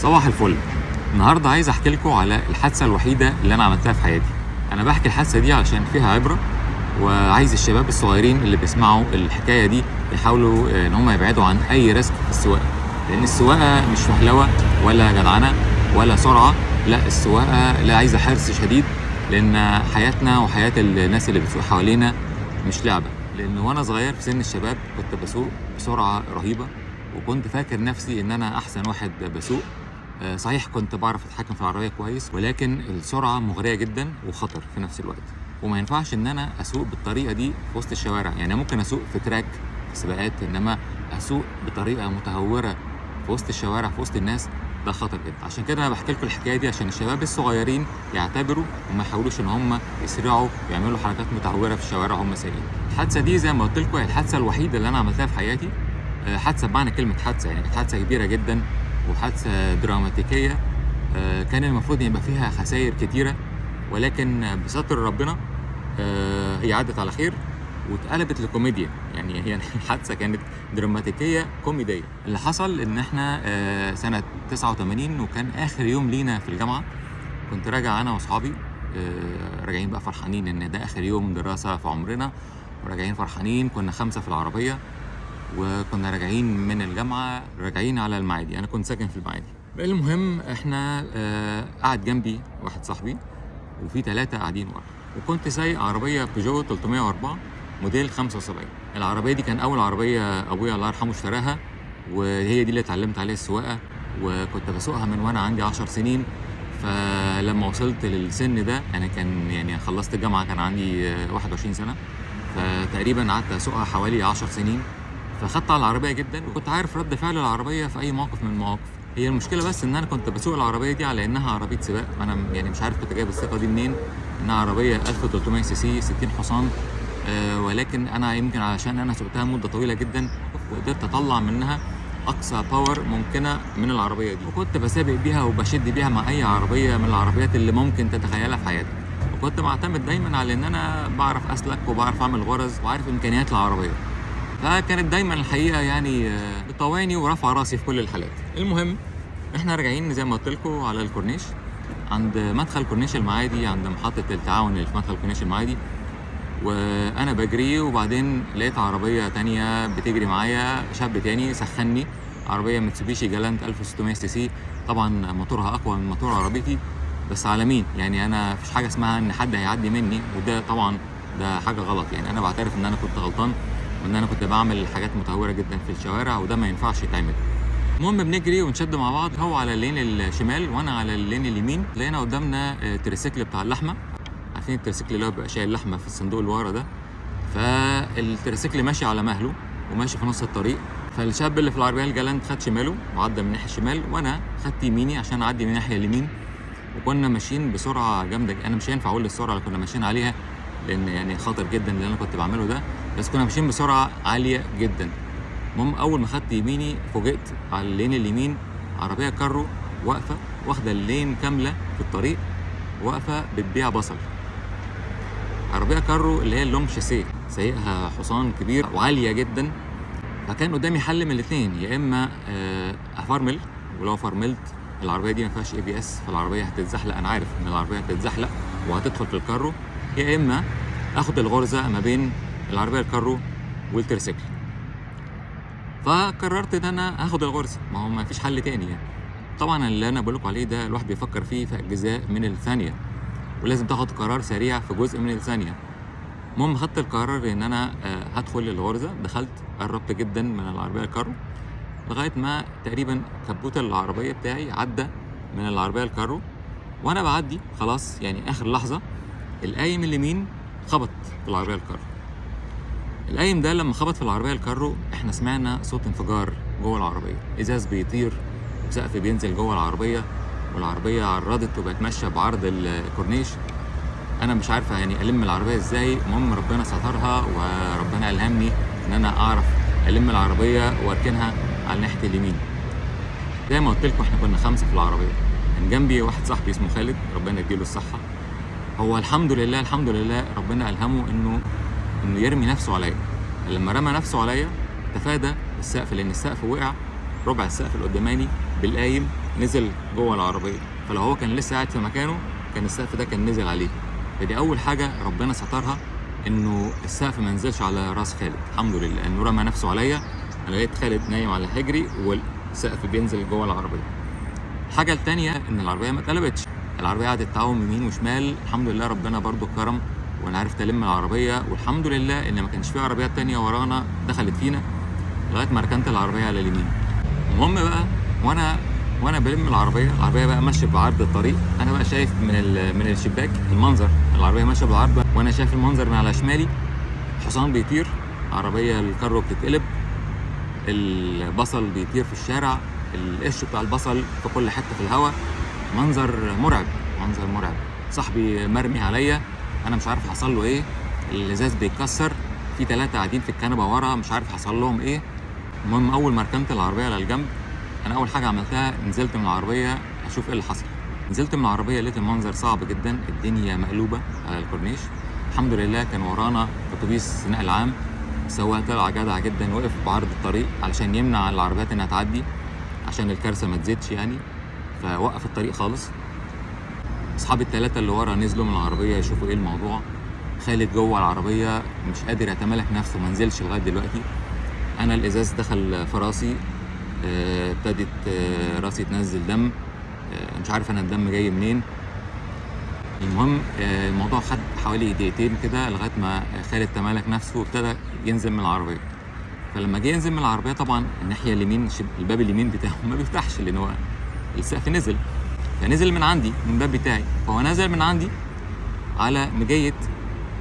صباح الفل. النهارده عايز احكي لكم على الحادثه الوحيده اللي انا عملتها في حياتي. انا بحكي الحادثه دي علشان فيها عبره، وعايز الشباب الصغيرين اللي بيسمعوا الحكايه دي يحاولوا ان هم يبعدوا عن اي ريسك في السواقه، لان السواقه مش فهلوه ولا جدعنه ولا سرعه، لا السواقه لا عايزه حرص شديد، لان حياتنا وحياه الناس اللي بتسوق حوالينا مش لعبه. لان وانا صغير في سن الشباب كنت بسوق بسرعه رهيبه، وكنت فاكر نفسي ان انا احسن واحد بسوق. صحيح كنت بعرف اتحكم في العربيه كويس، ولكن السرعه مغريه جدا وخطر في نفس الوقت، وما ينفعش ان انا اسوق بالطريقه دي في وسط الشوارع. يعني ممكن اسوق في تراك في سباقات، انما اسوق بطريقه متهوره في وسط الشوارع في وسط الناس ده خطر جدا. عشان كده انا بحكي لكم الحكايه دي عشان الشباب الصغيرين يعتبروا وما يحاولوش ان هم يسرعوا ويعملوا حركات متهوره في الشوارع وهم سايقين. الحادثه دي زي ما قلت لكم هي الحادثه الوحيده اللي انا عملتها في حياتي. حادثه بمعنى كلمه حادثه، يعني حادثه كبيره جدا وحادثه دراماتيكيه. كان المفروض يبقى فيها خسائر كتيره، ولكن بستر ربنا هي عدت على خير واتقلبت لكوميديا. يعني هي الحادثه كانت دراماتيكيه كوميديه. اللي حصل ان احنا سنه 89 وكان اخر يوم لينا في الجامعه. كنت راجع انا واصحابي، راجعين بقى فرحانين ان ده اخر يوم دراسه في عمرنا، وراجعين فرحانين. كنا 5 في العربيه، وكنا راجعين من الجامعه راجعين على المعادي. انا كنت ساكن في المعادي. المهم احنا قعد جنبي واحد صاحبي وفي 3 قاعدين ورا، وكنت سايق عربيه بيجو 304 موديل 75. العربيه دي كان اول عربيه ابويا الله يرحمه اشتراها، وهي دي اللي اتعلمت عليها السواقه، وكنت بسوقها من وانا عندي 10 سنين. فلما وصلت للسن ده انا كان يعني خلصت الجامعه كان عندي 21 سنه، فتقريبا قعدت اسوقها حوالي 10 سنين. فخدت على العربيه جدا، وكنت عارف رد فعل العربيه في اي موقف من المواقف. هي المشكله بس ان انا كنت بسوق العربيه دي على انها عربيه سباق. انا يعني مش عارف كنت جايب الثقه دي منين، انها عربيه 1300 سي سي 60 حصان. ولكن انا يمكن علشان انا سوقتها مده طويله جدا وقدرت اطلع منها اقصى باور ممكنه من العربيه دي، وكنت بسابق بيها وبشد بيها مع اي عربيه من العربيات اللي ممكن تتخيلها في حياتك. وكنت معتمد دايما على ان انا بعرف اسلك وبعرف اعمل غرز وعارف امكانيات العربيه. فكانت دايما الحقيقه يعني بتطوعني ورفع راسي في كل الحالات. المهم احنا راجعين زي ما قلت لكم على الكورنيش، عند مدخل كورنيش المعادي، عند محطه التعاون اللي في مدخل كورنيش المعادي. وانا بجري، وبعدين لقيت عربيه تانية بتجري معايا، شاب تاني سخني، عربيه ميتسوبيشي جالانت 1600 سي سي. طبعا موتورها اقوى من موتور عربيتي، بس على مين؟ يعني انا مفيش حاجه اسمها ان حد هيعدي مني، وده طبعا ده حاجه غلط. يعني انا بعترف ان انا كنت غلطان، وان انا كنت بعمل حاجات متهوره جدا في الشوارع، وده ما ينفعش يتعمل. المهم بنجري ونشد مع بعض، هو على اللين الشمال وانا على اللين اليمين. لقينا قدامنا تريسيكل بتاع اللحمه، عارفين التريسيكل اللي هو بيبقى شايل اللحمه في الصندوق اللي ورا ده. فالتريسيكل ماشي على مهله وماشي في نص الطريق. فالشاب اللي في العربيه الجالانت خد شماله وعدى من الناحيه الشمال، وانا خدت يميني عشان اعدي من الناحيه اليمين. وكنا ماشيين بسرعه جامده. انا مش هينفع اقول السرعه اللي كنا ماشيين عليها لان يعني خطر جدا اللي انا كنت بعمله ده، بس كنا ماشيين بسرعه عاليه جدا. المهم اول ما خدت يميني فوجئت على اللين اليمين عربيه كارو واقفه واخده اللين كامله في الطريق، واقفه بتبيع بصل. عربيه كارو اللي هي اللونج شاسيه، سايقها حصان كبير وعاليه جدا. فكان قدامي حل من الاثنين، يا اما افرمل، ولو فرملت العربيه دي ما فيهاش اي بي اس، فالعربيه هتتزحلق. انا عارف ان العربيه هتتزحلق وهتدخل في الكارو، يا اما اخد الغرزه ما بين العربيه الكارو والتريسيكل. فقررت ان انا هاخد الغرزه، ما هو ما فيش حل تاني يعني. طبعا اللي انا بقول لكم عليه ده الواحد بيفكر فيه في اجزاء من الثانيه، ولازم تاخد قرار سريع في جزء من الثانيه. المهم خدت القرار ان انا هدخل الغرزه. دخلت، قربت جدا من العربيه الكارو لغايه ما تقريبا كبوت العربيه بتاعي عدى من العربيه الكارو، وانا بعدي خلاص يعني اخر لحظه القايم اليمين خبط في العربيه الكارو. القايم ده لما خبط في العربيه الكارو احنا سمعنا صوت انفجار جوه العربيه، ازاز بيطير وسقف بينزل جوه العربيه، والعربيه عرضت وبقت ماشيه بعرض الكورنيش. انا مش عارفه يعني الم العربيه ازاي. المهم ربنا سترها وربنا الهمني ان انا اعرف الم العربيه واركنها على ناحيه اليمين. زي ما قلت لكم احنا كنا 5 في العربيه. كان جنبي واحد صاحبي اسمه خالد، ربنا يديله الصحه. هو الحمد لله ربنا الهمه انه يرمي نفسه عليا. لما رمى نفسه عليا تفادى السقف، لان السقف وقع ربع السقف القداماني بالقايم نزل جوه العربيه، فلو هو كان لسه قاعد في مكانه كان السقف ده كان نزل عليه. فدي اول حاجه ربنا سترها، انه السقف ما نزلش على راس خالد، الحمد لله انه رمى نفسه عليا. انا لقيت خالد نايم على حجري والسقف بينزل جوه العربيه. الحاجه الثانيه ان العربيه ما اتقلبتش، العربيه قعدت تعوم يمين وشمال، الحمد لله ربنا برضو كرم وانا عرفت الم العربيه، والحمد لله ان ما كانش في عربيات تانية ورانا دخلت فينا لغايه ما ركنت العربيه على اليمين. المهم بقى وانا بلم العربيه بقى ماشيه بعرض الطريق، انا بقى شايف من الشباك المنظر، العربيه ماشيه بالعرض وانا شايف المنظر من على شمالي، حصان بيطير، عربيه الكارو بتتقلب، البصل بيطير في الشارع، القش بتاع البصل في كل حته في الهواء، منظر مرعب، منظر مرعب. صاحبي مرمي عليا، انا مش عارف حصل له ايه، الازاز بيتكسر، في 3 قاعدين في الكنبه ورا مش عارف حصل لهم ايه. المهم اول ما ركنت العربيه على الجنب، انا اول حاجه عملتها نزلت من العربيه اشوف ايه اللي حصل. نزلت من العربيه لقيت المنظر صعب جدا، الدنيا مقلوبه على الكورنيش. الحمد لله كان ورانا اتوبيس نقل عام، السواق طلع جدع جدا، وقف بعرض الطريق علشان يمنع العربيات انها تعدي عشان الكارثه ما تزيدش يعني، فوقف الطريق خالص. اصحابي ال3 اللي ورا نزلوا من العربيه يشوفوا ايه الموضوع. خالد جوه العربيه مش قادر يتمالك نفسه، ما نزلش لغايه دلوقتي. انا الازاز دخل في راسي، ابتدت راسي تنزل دم، مش عارف انا الدم جاي منين. المهم الموضوع خد حوالي دقيقتين كده لغايه ما خالد تمالك نفسه وابتدى ينزل من العربيه. فلما جه ينزل من العربيه طبعا الناحيه اليمين الباب اليمين بتاعه ما بيفتحش لان هو السقف نزل، فنزل من عندي من الباب بتاعي، فهو نزل من عندي على مجيه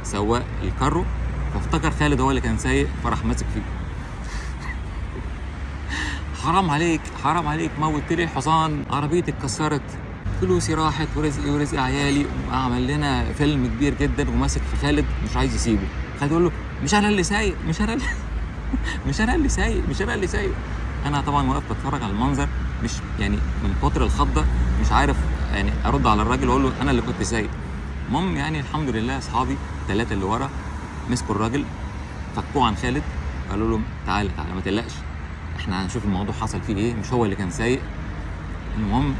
سواق الكارو، فافتكر خالد هو اللي كان سايق فراح ماسك فيه. حرام عليك حرام عليك، موتت لي الحصان، عربيتي اتكسرت، فلوسي راحت ورزقي ورزق عيالي. عمل لنا فيلم كبير جدا وماسك في خالد مش عايز يسيبه. خالد يقول له مش انا اللي سايق، مش انا اللي مش انا اللي سايق، مش انا اللي سايق. انا طبعا واقف بتفرج على المنظر، مش يعني من كتر الخضه مش عارف يعني ارد على الراجل واقول له انا اللي كنت سايق. المهم يعني الحمد لله اصحابي ال3 اللي ورا مسكوا الراجل، فكوه عن خالد، قالوا له تعالى ما تقلقش، احنا هنشوف الموضوع حصل فيه ايه، مش هو اللي كان سايق. المهم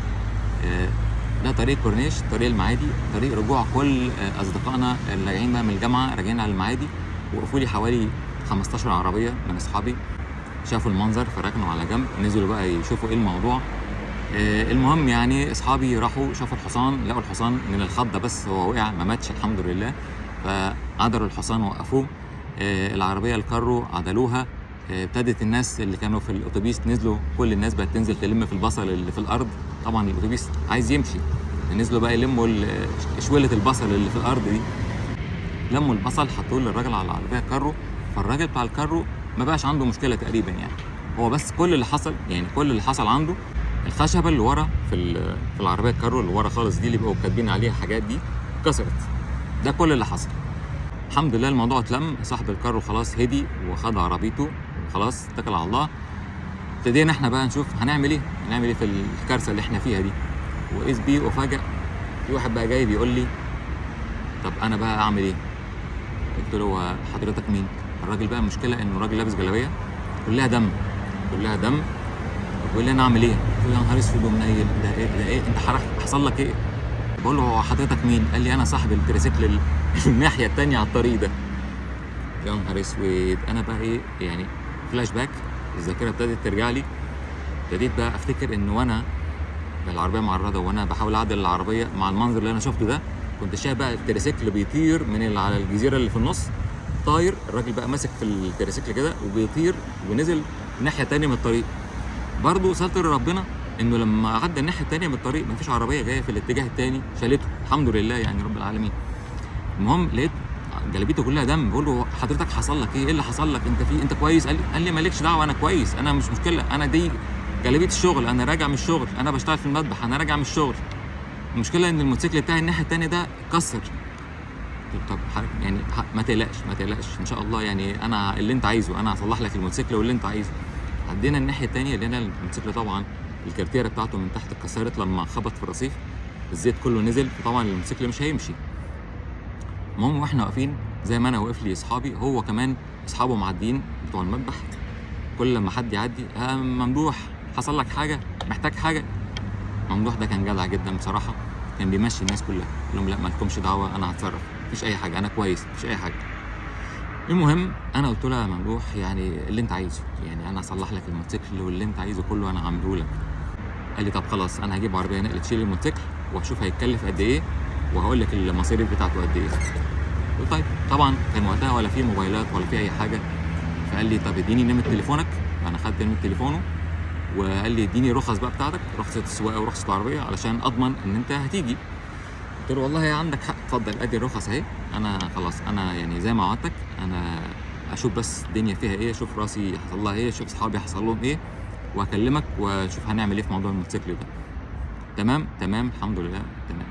ده طريق كورنيش، طريق المعادي، طريق رجوع كل اصدقائنا اللي راجعين بقى من الجامعه، راجعين على المعادي. وقفوا لي حوالي 15 عربيه من اصحابي، شافوا المنظر فركنوا على جنب، نزلوا بقى يشوفوا ايه الموضوع. المهم يعني اصحابي راحوا شافوا الحصان، لقوا الحصان من الخضه بس هو وقع ما ماتش الحمد لله، فعدلوا الحصان ووقفوه. العربيه الكارو عدلوها، ابتدت الناس اللي كانوا في الاتوبيس نزلوا، كل الناس بقت تنزل تلم في البصل اللي في الارض، طبعا الاتوبيس عايز يمشي، نزلوا بقى يلموا شويله البصل اللي في الارض دي، لموا البصل حطوه للراجل على العربيه الكارو. فالراجل بتاع الكارو ما بقاش عنده مشكله تقريبا يعني، هو بس كل اللي حصل عنده الخشبه اللي ورا في العربيه الكارو اللي ورا خالص دي اللي بقوا كاتبين عليها حاجات دي اتكسرت، ده كل اللي حصل. الحمد لله الموضوع اتلم، صاحب الكارو خلاص هدي وخد عربيته وخلاص اتكل على الله. ابتدينا احنا بقى نشوف هنعمل ايه في الكارثه اللي احنا فيها دي. واذ بي افاجئ في واحد بقى جاي بيقول لي طب انا بقى اعمل ايه؟ قلت له حضرتك مين؟ الراجل بقى المشكله انه راجل لابس جلابيه كلها دم، بيقول لي انا اعمل ايه؟ قلت له يا نهار اسود ومنيل، ده ايه انت حصل لك ايه؟ بقول له هو حضرتك مين؟ قال لي انا صاحب التريسيكل الناحيه الثانيه على الطريق ده. يا نهار اسود، انا بقى ايه يعني فلاش باك، الذاكره ابتدت ترجع لي، ابتديت بقى افتكر انه وانا العربيه معرضه وانا بحاول اعدل العربيه مع المنظر اللي انا شفته ده، كنت شايف بقى التريسيكل بيطير من على الجزيره اللي في النص، طاير الراجل بقى ماسك في التريسيكل كده وبيطير ونزل الناحيه الثانيه من الطريق. برضه ستر ربنا انه لما عدى الناحيه الثانيه من الطريق مفيش عربيه جايه في الاتجاه الثاني شالته، الحمد لله يعني رب العالمين. المهم لقيت جلابيته كلها دم، بقول له حضرتك حصل لك ايه اللي حصل لك؟ انت كويس؟ قال لي مالكش دعوه، انا كويس، انا مش مشكله، انا دي جلابيه الشغل، انا راجع من الشغل، انا بشتغل في المذبح، انا راجع من الشغل. المشكله ان الموتوسيكل بتاعي الناحيه الثانيه ده اتكسر. طب يعني ما تقلقش ان شاء الله، يعني انا اللي انت عايزه انا هصلح لك الموتوسيكل واللي انت عايزه. عدينا الناحيه الثانيه لقينا الموتوسيكل طبعا الكارتيره بتاعته من تحت اتكسرت لما خبط في الرصيف، الزيت كله نزل، فطبعا الموتوسيكل مش هيمشي. المهم واحنا واقفين زي ما انا واقف لي اصحابي، هو كمان اصحابه معديين بتوع المذبح، كل لما حد يعدي ممدوح حصل لك حاجه، محتاج حاجه. ممدوح ده كان جدع جدا بصراحه، كان بيمشي الناس كلها، يقول لهم لا مالكمش دعوه، انا هتصرف، مفيش اي حاجه، انا كويس، مفيش اي حاجه. المهم انا قلت له يا ممدوح يعني اللي انت عايزه، يعني انا هصلح لك الموتوسيكل واللي انت عايزه كله انا هعمله لك. قال لي طب خلاص انا هجيب عربيه نقل تشيل الموتوسيكل وهشوف هيتكلف قد ايه وهقول لك المصاريف بتاعته قد ايه. قلت طيب. طبعا كان وقتها ولا في موبايلات ولا في اي حاجه، فقال لي طب اديني نمره تليفونك. انا خدت نمره تليفونه وقال لي اديني رخص بقى بتاعتك، رخصه السواقه ورخصه العربيه علشان اضمن ان انت هتيجي. قلت له والله عندك حق، اتفضل ادي الرخص اهي، انا خلاص انا يعني زي ما وعدتك، انا اشوف بس الدنيا فيها ايه، اشوف راسي حصل لها ايه، اشوف اصحابي حصل لهم ايه، واكلمك واشوف هنعمل ايه في موضوع الموتوسيكل ده. تمام الحمد لله تمام.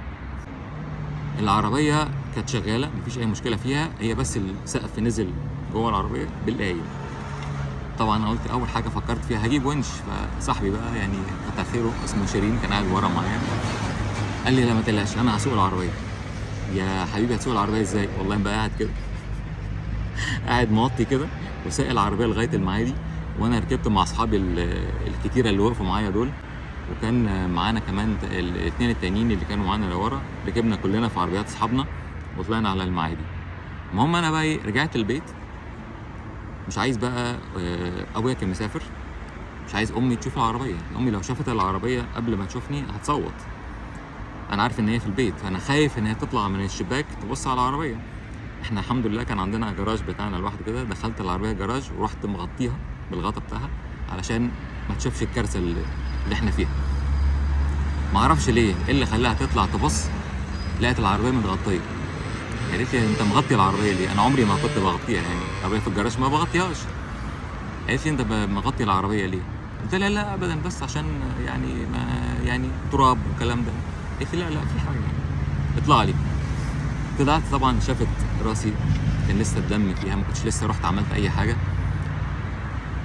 العربيه كانت شغاله مفيش اي مشكله فيها، هي بس السقف نزل جوه العربيه بالقايم. طبعا انا قلت اول حاجه فكرت فيها هجيب ونش، فصاحبي بقى يعني كتر خيره اسمه شيرين كان قاعد ورا معايا، قال لي لا ما تقلقش انا هسوق العربيه. يا حبيبي هتسوق العربيه ازاي؟ والله بقى قاعد كده قاعد موطي كده وسايق العربيه لغايه المعادي، وانا ركبت مع اصحابي الكتيره اللي وقفوا معايا دول، وكان معانا كمان الاثنين التانيين اللي كانوا معانا لورا، ركبنا كلنا في عربيات اصحابنا وطلعنا على المعادي. المهم انا بقى رجعت البيت، مش عايز بقى ابويا كان مسافر، مش عايز امي تشوف العربيه، امي لو شافت العربيه قبل ما تشوفني هتصوت. انا عارف ان هي في البيت، فانا خايف ان هي تطلع من الشباك تبص على العربيه. احنا الحمد لله كان عندنا جراج بتاعنا لوحده كده، دخلت العربيه جراج ورحت مغطيها بالغطا بتاعها علشان ما تشوفش الكارثه اللي احنا فيها. ما اعرفش ليه ايه اللي خلاها تطلع تبص، لقيت العربيه متغطيه. قالت لي انت مغطي العربيه ليه؟ انا عمري ما كنت بغطيها، يعني العربيه في الجراج ما بغطيهاش. قالت لي انت مغطي العربيه ليه؟ قلت لها لا ابدا بس عشان يعني ما يعني تراب والكلام ده. قالت لي لا في حاجه، اطلع لي. طلعت طبعا شافت راسي كان لسه الدم فيها، ما كنتش لسه رحت عملت اي حاجه.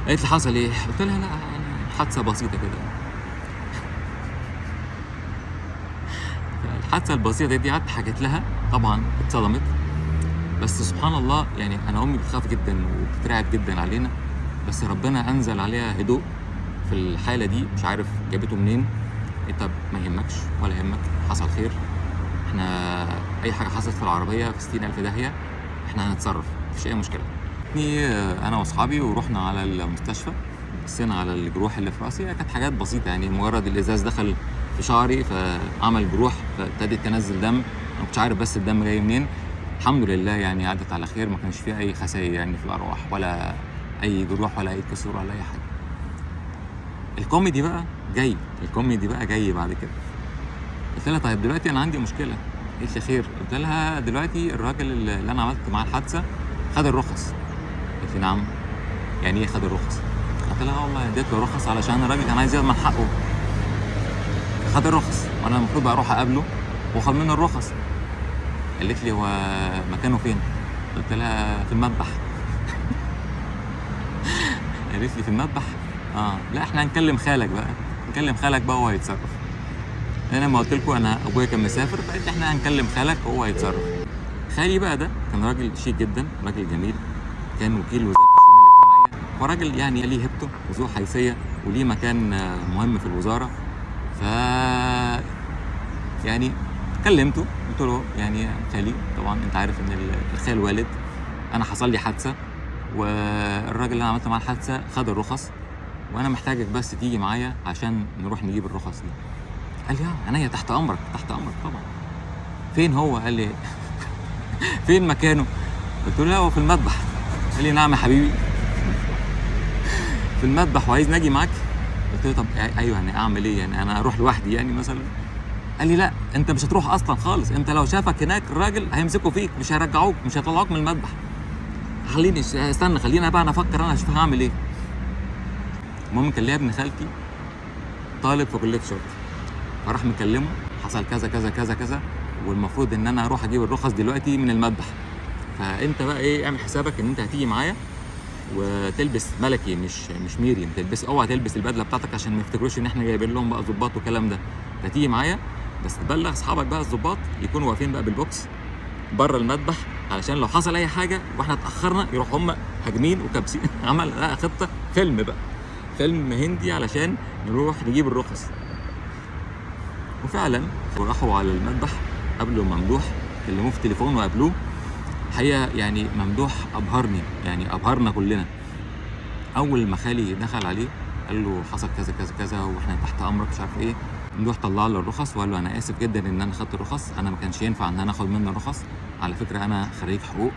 قالت لي حصل ايه؟ قلت لها لا يعني حادثه بسيطه كده. الحادثه البسيطه دي قعدت حكيت لها، طبعا اتصدمت، بس سبحان الله يعني انا امي بتخاف جدا وبتترعب جدا علينا، بس ربنا انزل عليها هدوء في الحاله دي، مش عارف جابته منين. انت ما يهمكش ولا يهمك، حصل خير، احنا اي حاجه حصلت في العربيه في 60,000 داهيه احنا هنتصرف، مفيش اي مشكله. انا واصحابي ورحنا على المستشفى، بصينا على الجروح اللي في راسي، كانت حاجات بسيطه يعني، مجرد الازاز دخل في شعري فعمل جروح فابتدت تنزل دم، انا مش عارف بس الدم جاي منين. الحمد لله يعني عدت على خير، ما كانش فيها اي خسائر يعني في الارواح ولا اي جروح ولا اي كسور ولا اي حاجه. الكوميدي بقى جاي بعد كده. قلت لها طيب دلوقتي انا عندي مشكله. قالت لي خير. قلت لها دلوقتي الراجل اللي انا عملت معاه الحادثه خد الرخص. قالت لي نعم يعني ايه خد الرخص؟ قلت لها والله اديت له رخص علشان الراجل كان عايز يضمن حقه، خد الرخص وانا المفروض اروح اقابله واخد منه الرخص. قالت لي هو مكانه فين؟ قلت لها في المذبح. قالت لي في المذبح؟ لا احنا هنكلم خالك بقى هو هيتصرف. انا ما قلت لكم انا ابويا كان مسافر، فقلت احنا هنكلم خالك وهو هيتصرف. خالي بقى ده كان راجل شيك جدا، راجل جميل، كان وكيل وزاره الشؤون الاجتماعيه، وراجل يعني ليه هيبته وذو حيثيه وليه مكان مهم في الوزاره. ف يعني كلمته قلت له يعني خالي طبعا انت عارف ان الخال والد، انا حصل لي حادثه والراجل اللي انا عملت معاه الحادثه خد الرخص، وانا محتاجك بس تيجي معايا عشان نروح نجيب الرخص دي. قال لي عينيا تحت امرك طبعا. فين هو؟ قال لي فين مكانه؟ قلت له هو في المذبح. قال لي نعم يا حبيبي في المذبح وعايز نجي معاك. قلت له طب ايوه يعني اعمل ايه يعني، انا اروح لوحدي يعني مثلا؟ قال لي لا انت مش هتروح اصلا خالص، انت لو شافك هناك الراجل هيمسكوا فيك، مش هيرجعوك، مش هيطلعوك من المذبح. خلينا بقى انا افكر انا اشوف هعمل ايه. المهم كان ليا ابن خالتي طالب في كليه شرطه، فراح مكلمه حصل كذا كذا كذا كذا، والمفروض ان انا اروح اجيب الرخص دلوقتي من المذبح، فانت بقى ايه اعمل حسابك ان انت هتيجي معايا وتلبس ملكي مش ميري، اوعى تلبس البدله بتاعتك عشان ما يفتكروش ان احنا جايبين لهم بقى ظباط والكلام ده. هتيجي معايا بس تبلغ اصحابك بقى الظباط يكونوا واقفين بقى بالبوكس بره المذبح، علشان لو حصل اي حاجه واحنا اتاخرنا يروحوا هم هاجمين وكابسين. عمل خطه فيلم بقى. فيلم هندي علشان نروح نجيب الرخص. وفعلا راحوا على المذبح قابلوا ممدوح، كلموه في التليفون وقابلوه. الحقيقه يعني ممدوح ابهرني، يعني ابهرنا كلنا. اول ما خالي دخل عليه قال له حصل كذا كذا كذا واحنا تحت امرك مش عارف ايه. ممدوح طلع له الرخص وقال له انا اسف جدا ان انا خدت الرخص، انا ما كانش ينفع ان انا اخد منه الرخص، على فكره انا خريج حقوق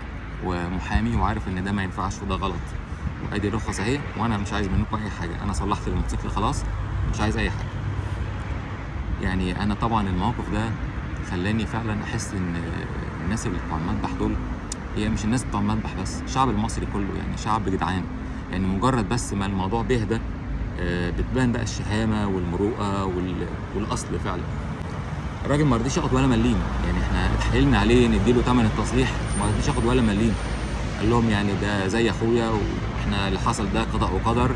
ومحامي وعارف ان ده ما ينفعش وده غلط، وادي الرخص اهي وانا مش عايز منكم اي حاجه، انا صلحت الموتوسيكل خلاص مش عايز اي حاجه. يعني انا طبعا الموقف ده خلاني فعلا احس ان الناس اللي بتوع المذبح دول هي مش الناس بتوع المذبح بس، الشعب المصري كله يعني شعب جدعان. يعني مجرد بس ما الموضوع بيهدى بتبان بقى الشهامه والمروءه والاصل فعلا. الراجل ما رضيش ياخد ولا مليم، يعني احنا اتحايلنا عليه نديله ثمن التصليح ما رضيش ياخد ولا مليم. قال لهم يعني ده زي اخويا واحنا اللي حصل ده قضاء وقدر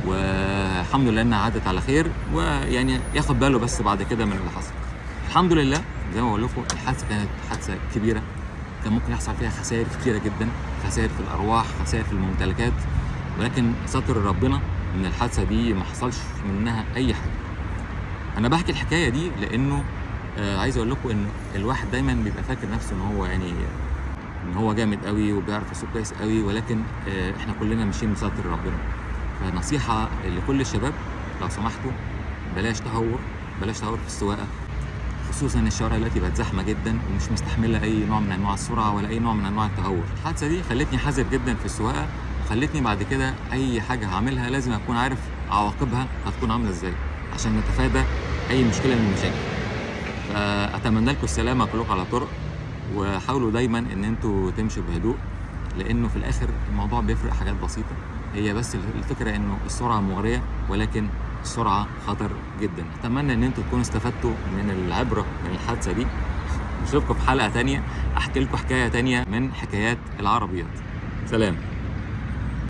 والحمد لله انها عدت على خير، ويعني ياخد باله بس بعد كده من اللي حصل. الحمد لله زي ما بقول لكم الحادثه كانت حادثه كبيره، كان ممكن يحصل فيها خسائر كتيره جدا، خسائر في الارواح، خسائر في الممتلكات، ولكن ستر ربنا ان الحادثه دي ما حصلش منها اي حاجه. انا بحكي الحكايه دي لانه عايز اقول لكم ان الواحد دايما بيبقى فاكر نفسه ان هو يعني ان هو جامد قوي وبيعرف يسوق كويس قوي، ولكن احنا كلنا ماشيين بستر ربنا. فنصيحه لكل الشباب لو سمحتوا بلاش تهور، بلاش تهور في السواقه، خصوصا ان الشوارع دلوقتي بقت زحمه جدا ومش مستحمله اي نوع من انواع السرعه ولا اي نوع من انواع التهور. الحادثه دي خلتني حذر جدا في السواقه، وخلتني بعد كده اي حاجه هعملها لازم اكون عارف عواقبها هتكون عامله ازاي عشان نتفادى اي مشكله من المشاكل. فاتمنى لكم السلامه كلكم على الطرق، وحاولوا دايما ان انتوا تمشوا بهدوء، لانه في الاخر الموضوع بيفرق حاجات بسيطه. هي بس الفكره انه السرعه مغريه ولكن السرعه خطر جدا. اتمنى ان انتوا تكونوا استفدتوا من العبره من الحادثه دي. نشوفكم في حلقه تانية احكي لكم حكايه تانية من حكايات العربيات. سلام.